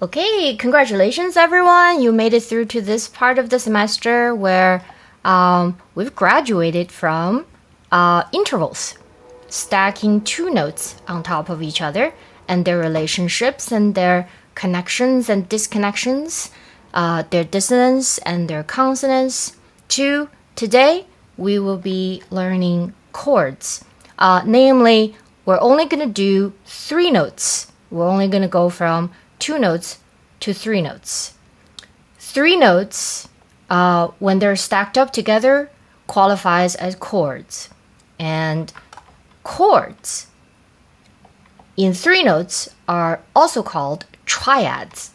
Okay, congratulations everyone. You made it through to this part of the semester where we've graduated from intervals, stacking two notes on top of each other and their relationships and their connections and disconnections, their dissonance and their consonance. Today, we will be learning chords. Namely, we're only going to do three notes. We're only going to go from two notes to three notes. Three notes, when they're stacked up together, qualifies as chords. And chords in three notes are also called triads.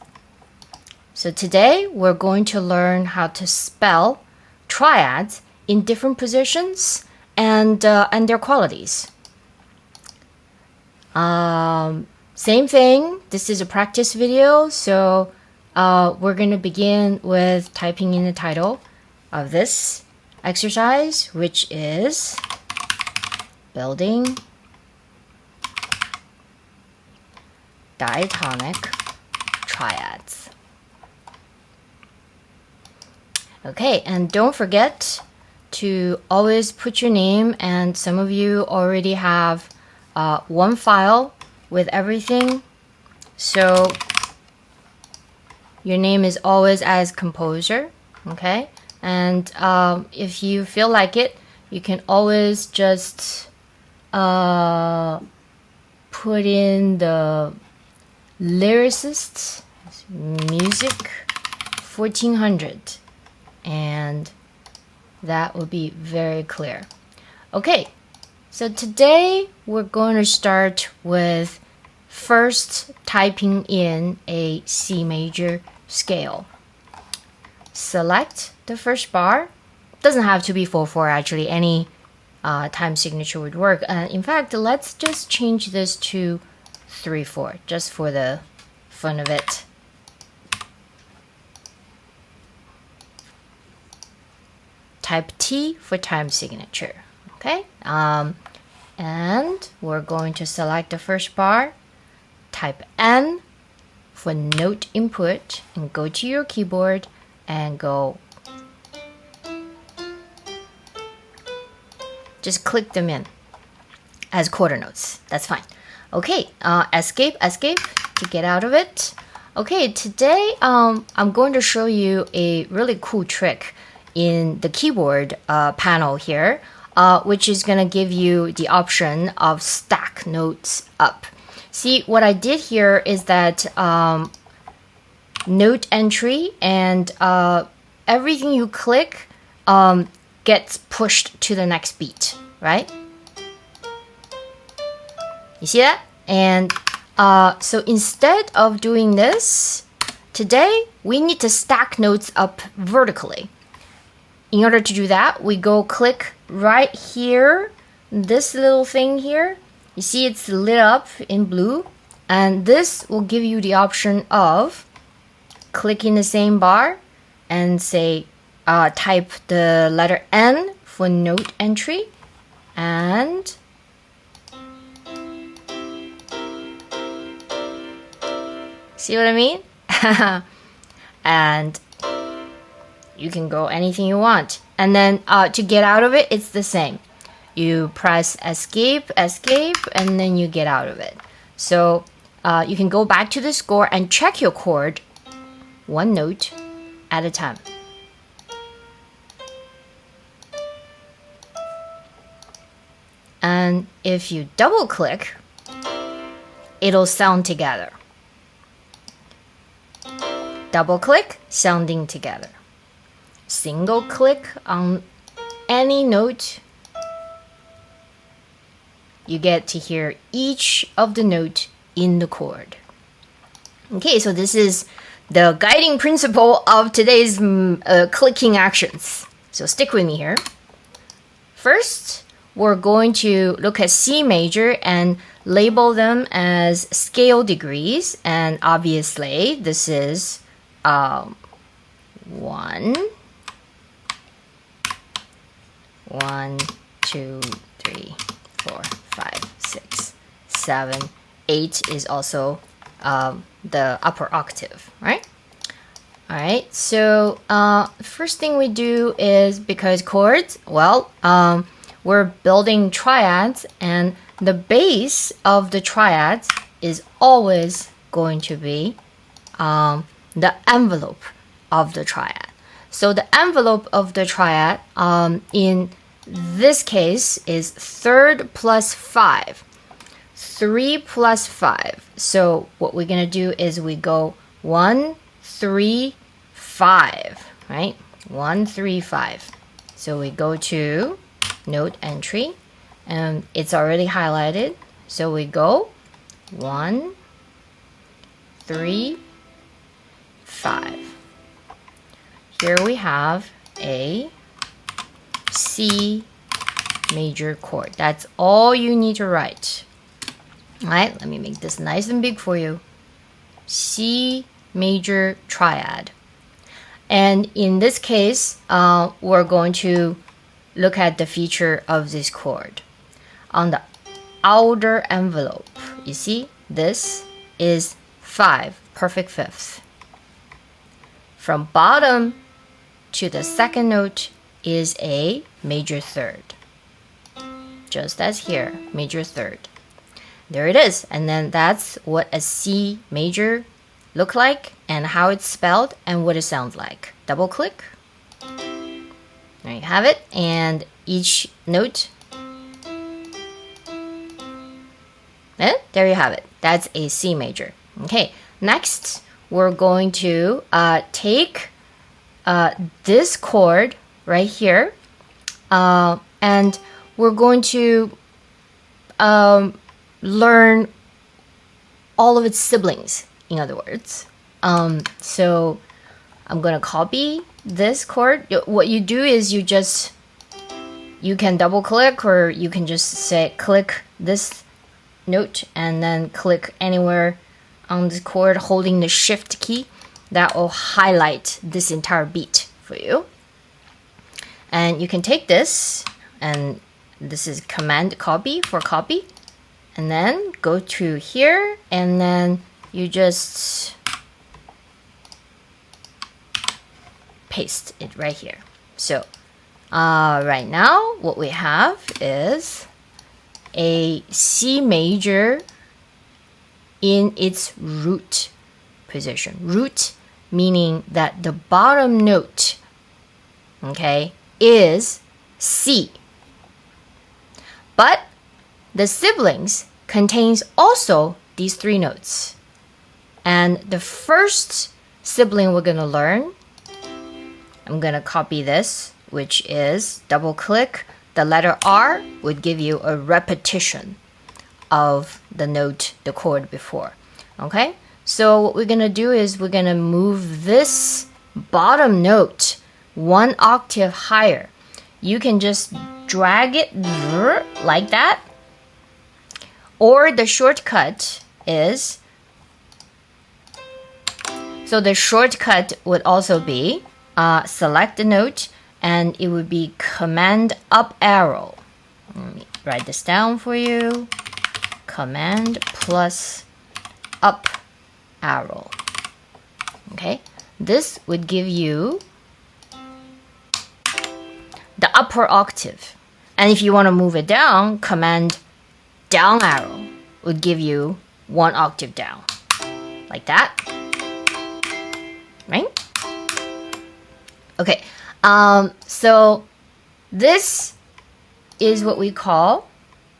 So today we're going to learn how to spell triads in different positions and their qualities. Same thing, this is a practice video, so we're going to begin with typing in the title of this exercise, which is building diatonic triads. Okay, and don't forget to always put your name, and some of you already have one file with everything, so your name is always as composer, okay? And if you feel like it, you can always just put in the lyricist, music 1400, and that will be very clear. Okay, so today we're going to start with first typing in a C major scale. Select the first bar. Doesn't have to be 4/4 actually, any time signature would work. In fact, let's just change this to 3/4 just for the fun of it. Type T for time signature. Okay, and we're going to select the first bar, type N for note input, and go to your keyboard and go. Just click them in as quarter notes. That's fine. Okay, escape to get out of it. Okay, today I'm going to show you a really cool trick in the keyboard panel here, which is going to give you the option of stack notes up. See, what I did here is that note entry and everything you click gets pushed to the next beat, right? You see that? And so instead of doing this, today we need to stack notes up vertically. In order to do that, we go click right here, this little thing here. You see it's lit up in blue, and this will give you the option of clicking the same bar and say type the letter N for note entry, and see what I mean? And you can go anything you want. And then to get out of it, it's the same. You press escape, and then you get out of it. So you can go back to the score and check your chord one note at a time. And if you double click, it'll sound together. Double click, sounding together. Single click on any note, you get to hear each of the note in the chord. Okay, so this is the guiding principle of today's clicking actions. So stick with me here. First, we're going to look at C major and label them as scale degrees. And obviously, this is 1, 2, 3, 4, 5, 6, 7, 8 is also the upper octave, right? All right, so first thing we do is, because chords, well, we're building triads, and the base of the triads is always going to be the envelope of the triad. So the envelope of the triad in this case is third plus 5. 3 plus 5. So what we're going to do is we go 1, 3, 5, right? 1, 3, 5. So we go to note entry, and it's already highlighted. So we go 1, 3, 5. Here we have a C major chord. That's all you need to write. All right, let me make this nice and big for you. C major triad. And in this case, we're going to look at the feature of this chord. On the outer envelope, you see, this is 5, perfect fifth. From bottom to the second note is a major third. Just as here, major third. There it is. And then that's what a C major look like, and how it's spelled, and what it sounds like. Double click. There you have it. And each note. And there you have it. That's a C major. Okay, next we're going to take this chord right here, and we're going to learn all of its siblings, in other words. So I'm going to copy this chord. What you do is you can double click, or you can just say click this note and then click anywhere on this chord holding the shift key. That will highlight this entire beat for you. And you can take this, and this is command copy for copy, and then go to here, and then you just paste it right here. So right now what we have is a C major in its root position. Root meaning that the bottom note, okay, is C. But the siblings contains also these 3 notes. And the first sibling we're going to learn, I'm going to copy this, which is double click. The letter R would give you a repetition of the note, the chord before. Okay? So what we're going to do is we're going to move this bottom note 1 octave higher. You can just drag it like that. Or the shortcut is, so the shortcut would also be select the note, and it would be command up arrow. Let me write this down for you. Command plus up arrow. Okay, this would give you the upper octave. And if you want to move it down, command down arrow would give you 1 octave down. Like that. Right? Okay, so this is what we call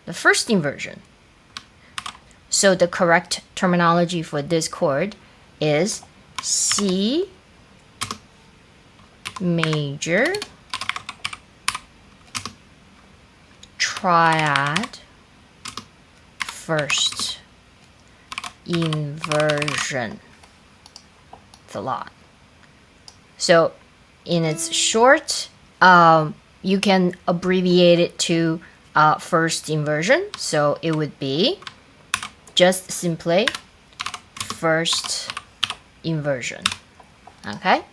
the first inversion. So the correct terminology for this chord is C major triad first inversion. It's a lot. So in its short, you can abbreviate it to first inversion. So it would be just simply first inversion. Okay?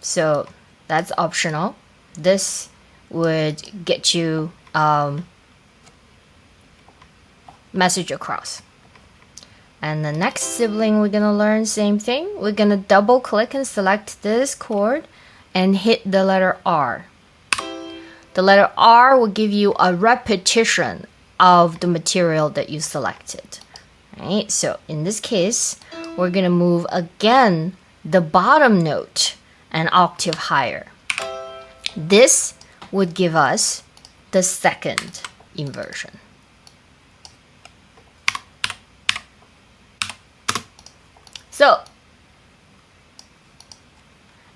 So that's optional. This would get you message across. And the next sibling we're gonna learn, same thing. We're gonna double click and select this chord and hit the letter R. The letter R will give you a repetition of the material that you selected. Right? So in this case, we're gonna move again the bottom note an octave higher. This would give us the second inversion. So,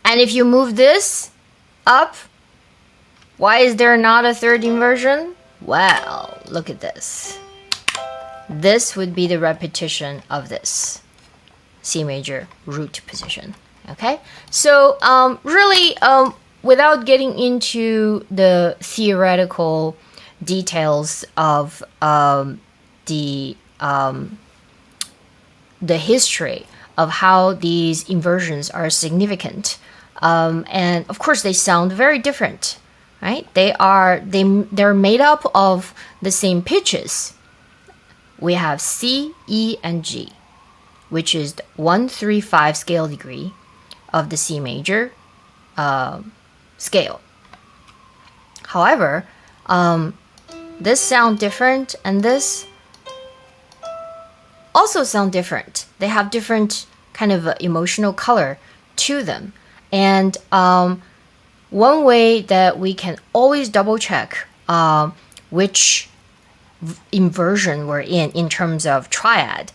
and if you move this up, why is there not a third inversion? Well, look at this. This would be the repetition of this C major root position. Okay? So, really, without getting into the theoretical details of the history of how these inversions are significant, and of course they sound very different, right? They're made up of the same pitches. We have C, E, and G, which is the 1, 3, 5 scale degree of the C major scale. However, this sound different, and this also sound different. They have different kind of emotional color to them. And one way that we can always double check which inversion we're in terms of triad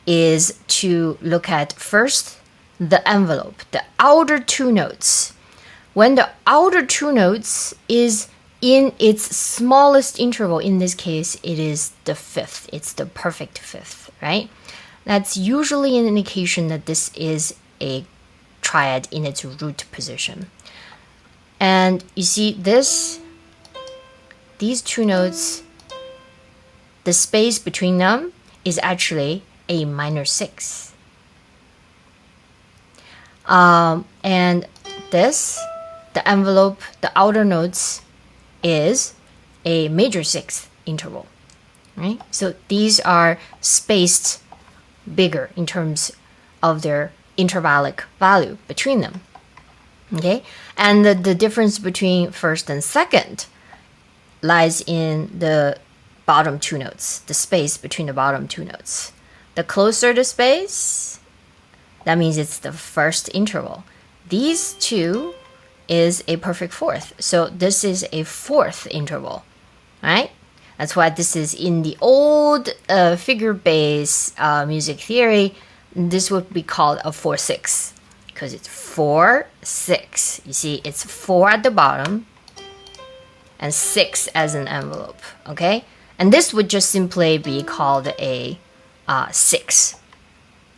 is to look at first the envelope, the outer two notes. When the outer two notes is in its smallest interval, in this case, it is the fifth. It's the perfect fifth, right? That's usually an indication that this is a triad in its root position. And you see these two notes, the space between them is actually a minor 6. And this, the envelope, the outer notes, is a major 6th interval, right? So these are spaced bigger in terms of their intervallic value between them, okay? And the difference between first and second lies in the bottom two notes, the space between the bottom two notes. The closer the space, that means it's the first interval. These two is a perfect fourth. So this is a fourth interval, right? That's why this is in the old figure-based music theory. This would be called a 4/6 because it's 4/6. You see, it's 4 at the bottom and 6 as an envelope, okay? And this would just simply be called a 6,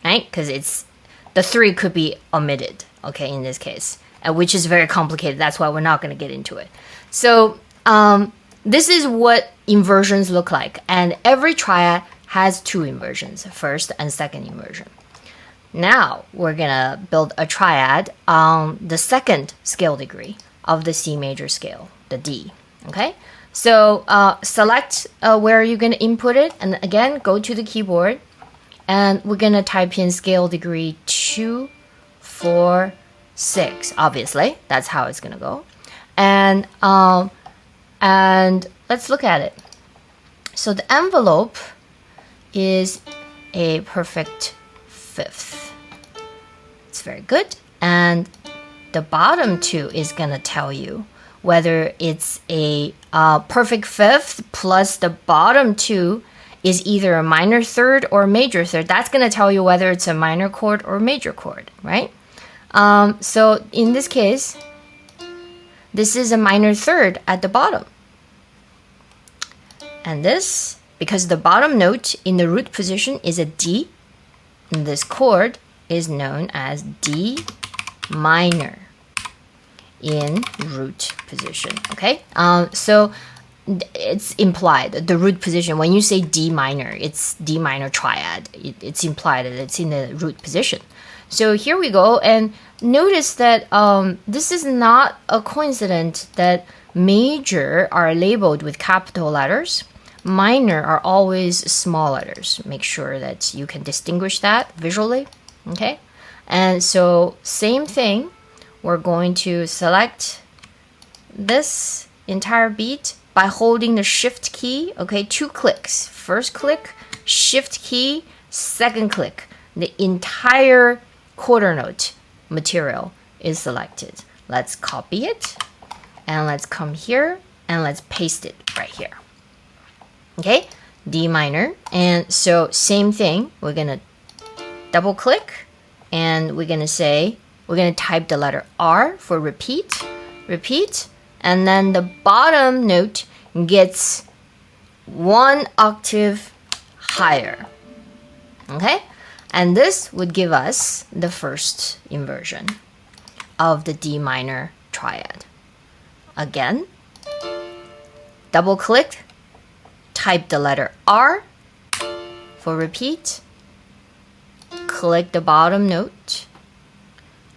right? Because it's the 3 could be omitted, okay, in this case, which is very complicated. That's why we're not going to get into it. So this is what inversions look like. And every triad has 2 inversions, first and second inversion. Now we're going to build a triad on the second scale degree of the C major scale, the D, okay? So select where you're going to input it. And again, go to the keyboard. And we're going to type in scale degree 2, 4, 6. Obviously, that's how it's going to go. And let's look at it. So the envelope is a perfect fifth. It's very good. And the bottom two is going to tell you whether it's a perfect fifth plus the bottom two is either a minor third or a major third. That's going to tell you whether it's a minor chord or major chord, right? So in this case, this is a minor third at the bottom. And this, because the bottom note in the root position is a D, and this chord is known as D minor in root position, okay? So it's implied, the root position, when you say D minor, it's D minor triad. It's implied that it's in the root position. So here we go, and notice that this is not a coincidence that major are labeled with capital letters, minor are always small letters. Make sure that you can distinguish that visually. Okay? And so same thing, we're going to select this entire beat by holding the shift key. Okay, 2 clicks. First click, shift key, second click. The entire quarter note material is selected. Let's copy it and let's come here and let's paste it right here. Okay, D minor. And so same thing, we're gonna double click and we're gonna say, we're gonna type the letter R for repeat, repeat, and then the bottom note gets 1 octave higher. Okay, and this would give us the first inversion of the D minor triad. Again, double click, type the letter R for repeat, click the bottom note,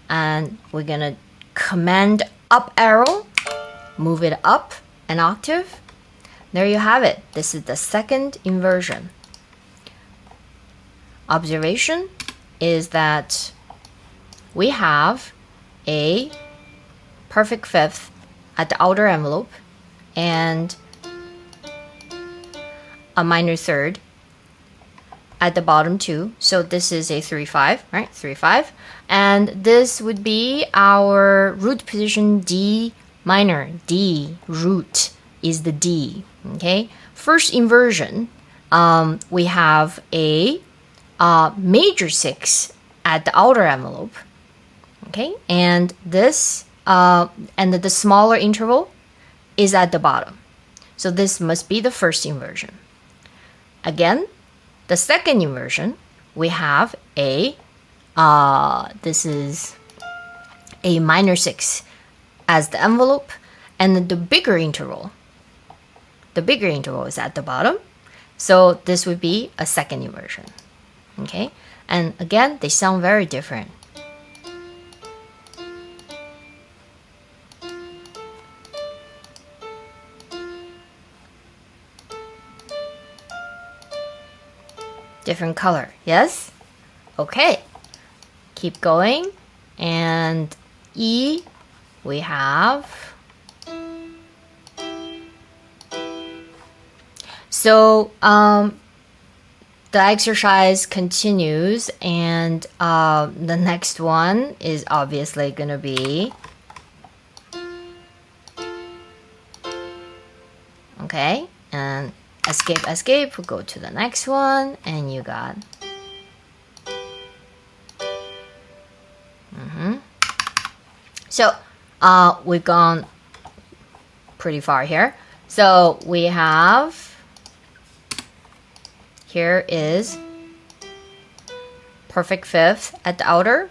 and we're gonna command up arrow, move it up an octave. There you have it. This is the second inversion. Observation is that we have a perfect fifth at the outer envelope and a minor third at the bottom too. So this is a 3-5, right? 3-5. And this would be our root position D minor. D, root is the D, okay? First inversion, we have a major 6 at the outer envelope, okay? And this, and the smaller interval is at the bottom. So this must be the first inversion. Again, the second inversion, we have a, this is a minor 6 as the envelope, and the bigger interval is at the bottom. So this would be a second inversion. Okay, and again, they sound very different. Different color, yes? Okay, keep going. And E, we have. So, the exercise continues, and the next one is obviously going to be, okay, and escape, escape, we'll go to the next one, and you got, so we've gone pretty far here. So we have, here is perfect fifth at the outer,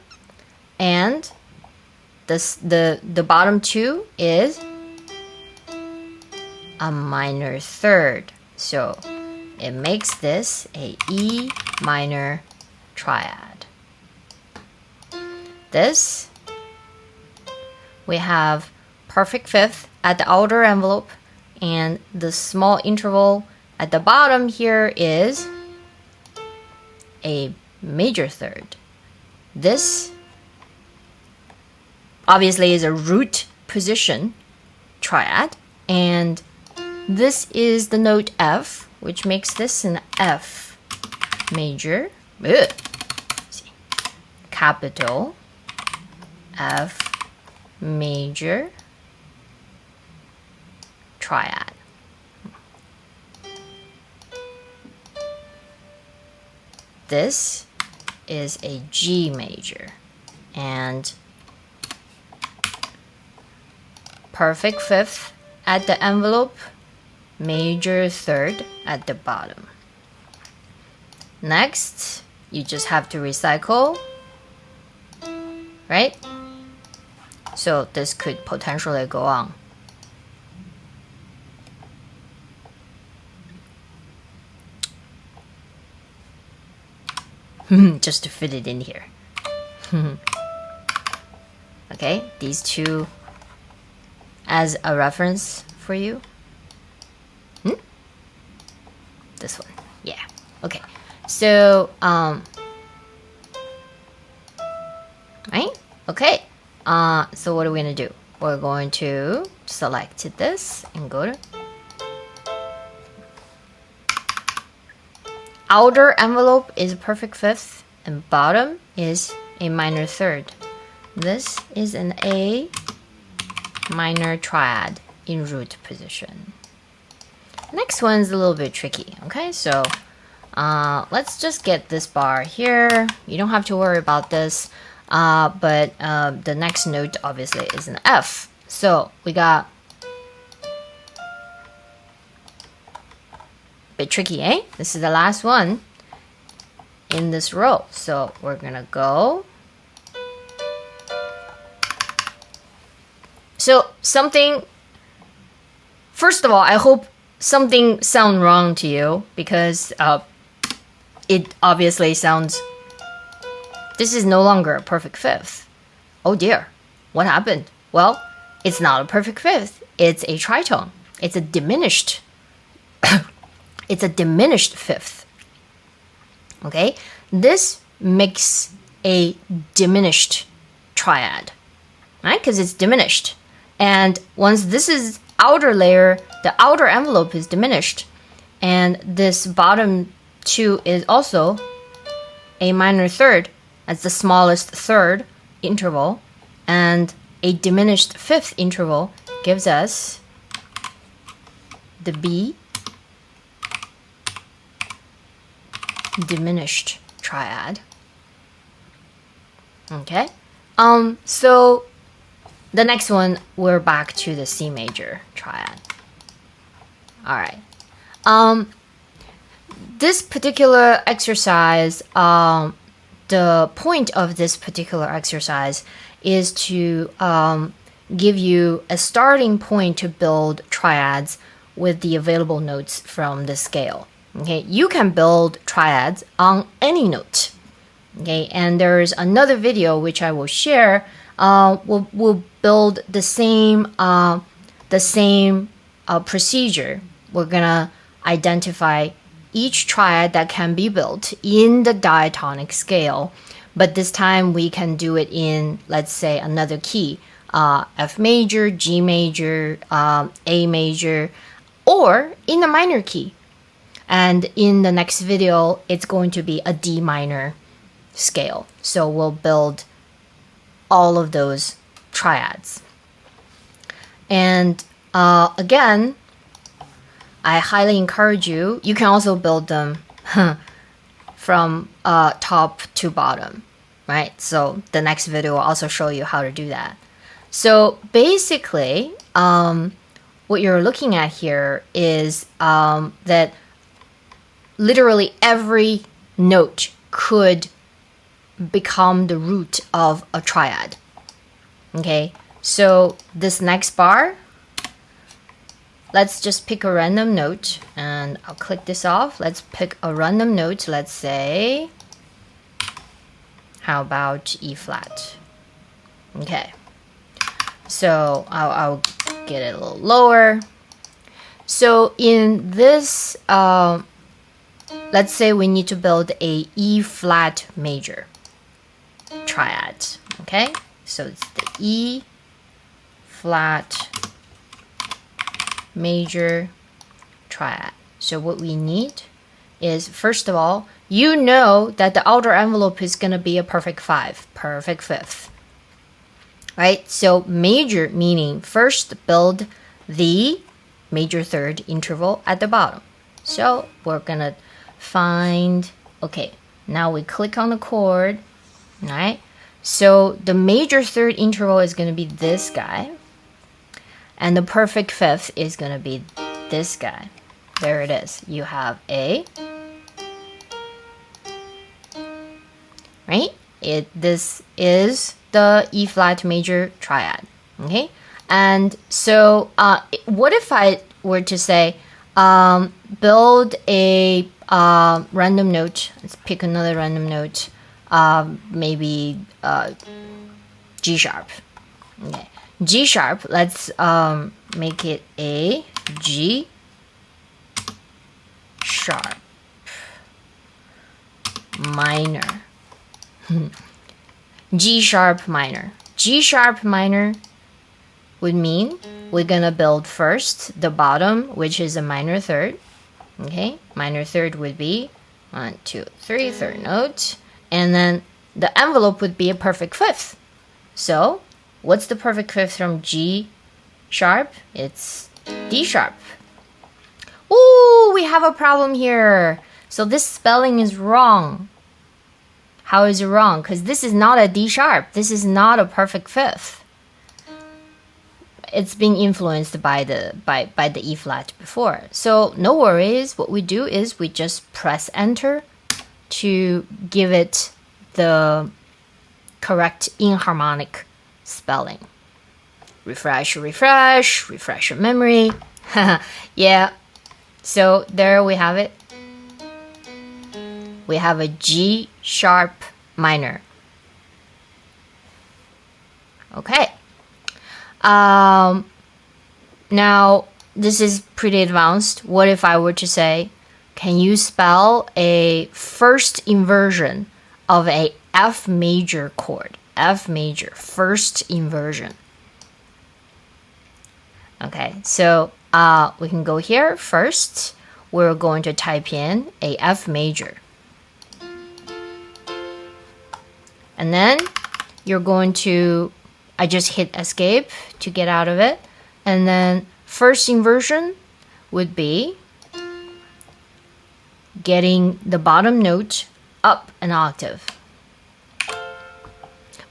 and this the bottom 2 is a minor third. So it makes this a E minor triad. This, we have perfect fifth at the outer envelope, and the small interval at the bottom here is a major third. This obviously is a root position triad, and this is the note F, which makes this an F major, capital F major triad. This is a G major, and perfect fifth at the envelope, major third at the bottom. Next, you just have to recycle, right? So this could potentially go on. Just to fit it in here. Okay, these two as a reference for you. This one. Yeah. Okay. So, right? Okay. So what are we gonna do? We're going to select this and go to outer envelope is a perfect fifth and bottom is a minor third. This is an A minor triad in root position. Next one's a little bit tricky, okay? So let's just get this bar here. You don't have to worry about this, but the next note obviously is an F. So we got a bit tricky, eh? This is the last one in this row. So we're gonna go. So something, first of all, I hope something sounds wrong to you because it obviously sounds, this is no longer a perfect fifth. Oh dear, what happened? Well, it's not a perfect fifth. It's a tritone. It's a diminished, it's a diminished fifth. Okay, this makes a diminished triad, right? Because it's diminished. And once this is outer layer, the outer envelope is diminished. And this bottom two is also a minor third as the smallest third interval. And a diminished fifth interval gives us the B diminished triad. Okay. So the next one, we're back to the C major triad. All right. This particular exercise, the point of this particular exercise is to give you a starting point to build triads with the available notes from the scale. Okay, you can build triads on any note. Okay, and there's another video which I will share. We'll build the same procedure. We're gonna identify each triad that can be built in the diatonic scale, but this time we can do it in, let's say, another key, F major, G major, A major, or in a minor key. And in the next video, it's going to be a D minor scale. So we'll build all of those triads. And again, I highly encourage you. You can also build them from top to bottom, right? So the next video will also show you how to do that. So basically, what you're looking at here is that literally every note could become the root of a triad. Okay, so this next bar, let's just pick a random note and I'll click this off. Let's pick a random note. Let's say, how about E flat? Okay, so I'll get it a little lower. So in this, let's say we need to build a E flat major triad. Okay, so it's the E flat major triad. So what we need is, first of all, you know that the outer envelope is going to be a perfect five, perfect fifth, right? So major meaning first build the major third interval at the bottom. So we're going to find, okay, now we click on the chord, right? So the major third interval is going to be this guy. And the perfect fifth is going to be this guy. There it is. You have A, right? This is the E flat major triad. Okay? And so what if I were to say, build a random note. Let's pick another random note. Maybe G sharp. Okay. G sharp, let's make it a G sharp minor. G sharp minor. G sharp minor would mean we're gonna build first the bottom, which is a minor third. Okay, minor third would be 1, 2, 3, third note, and then the envelope would be a perfect fifth. So, what's the perfect fifth from G sharp? It's D sharp. Ooh, we have a problem here. So this spelling is wrong. How is it wrong? Because this is not a D sharp. This is not a perfect fifth. It's being influenced by the E flat before. So no worries. What we do is we just press enter to give it the correct inharmonic spelling. Refresh your memory. Yeah. So there we have it. We have a G sharp minor. Okay. Now this is pretty advanced. What if I were to say, can you spell a first inversion of a F major chord? F major, first inversion. Okay, so we can go here first. We're going to type in a F major. And then you're going to, I just hit escape to get out of it. And then first inversion would be getting the bottom note up an octave.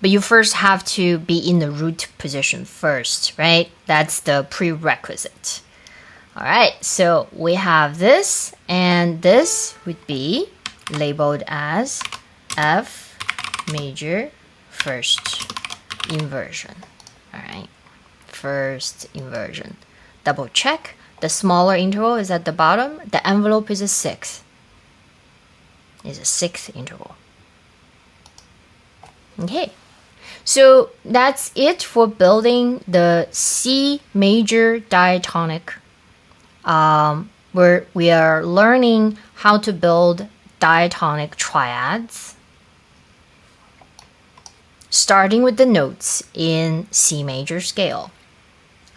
But you first have to be in the root position first, right? That's the prerequisite. All right, so we have this, and this would be labeled as F major first inversion. All right, first inversion. Double check. The smaller interval is at the bottom. The envelope is a sixth. Is a sixth interval. Okay. So that's it for building the C major diatonic, where we are learning how to build diatonic triads, starting with the notes in C major scale.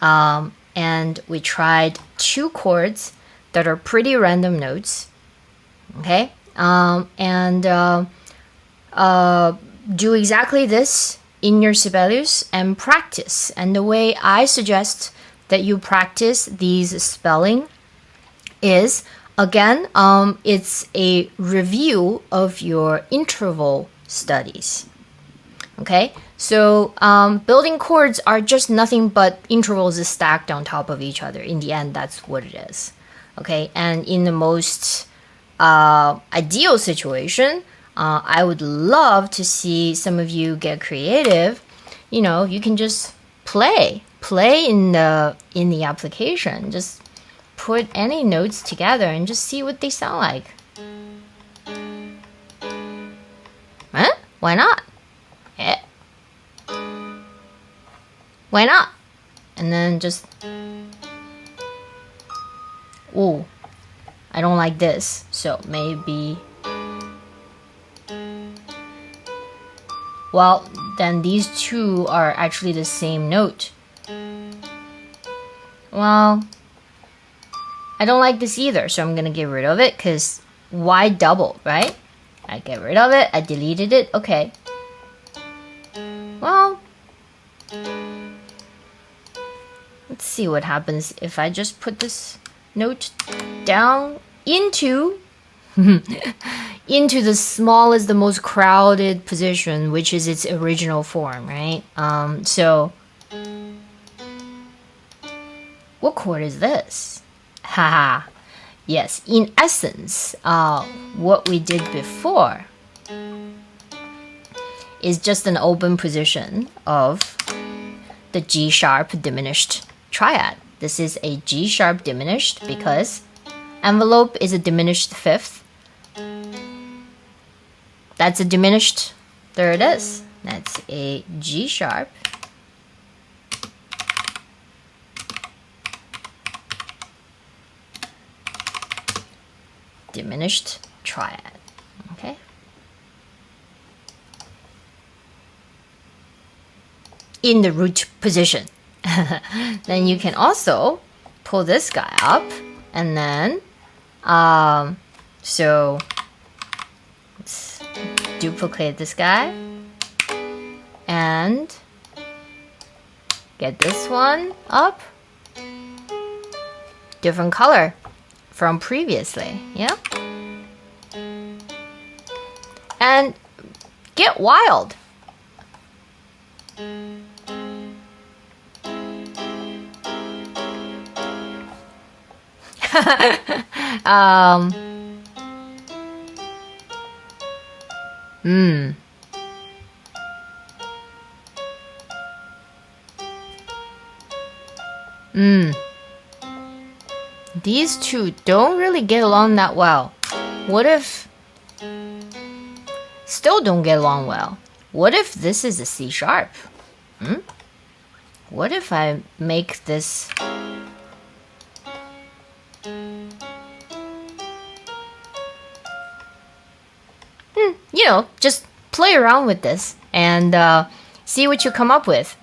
And we tried two chords that are pretty random notes, okay? Do exactly this in your Sibelius and practice. And the way I suggest that you practice these spelling is, again, it's a review of your interval studies. Okay, so building chords are just nothing but intervals stacked on top of each other. In the end, that's what it is. Okay, and in the most ideal situation, I would love to see some of you get creative. You know, you can just play in the application. Just put any notes together and just see what they sound like. Huh? Why not? Yeah. Why not? And then just, ooh, I don't like this. So maybe, well, then these two are actually the same note. Well, I don't like this either, so I'm gonna get rid of it, because why double, right? I get rid of it, I deleted it, okay. Well, let's see what happens if I just put this note down into into the smallest, the most crowded position, which is its original form, right? So what chord is this? Haha. Yes, in essence, what we did before is just an open position of the G sharp diminished triad. This is a G sharp diminished because envelope is a diminished fifth. That's a diminished, there it is. That's a G sharp. diminished triad. Okay. In the root position. Then you can also pull this guy up, and then so let's duplicate this guy and get this one up. Different color from previously, yeah? And get wild. These two don't really get along that well. What if... Still don't get along well. What if this is a C sharp? What if I make this... You know, just play around with this and see what you come up with.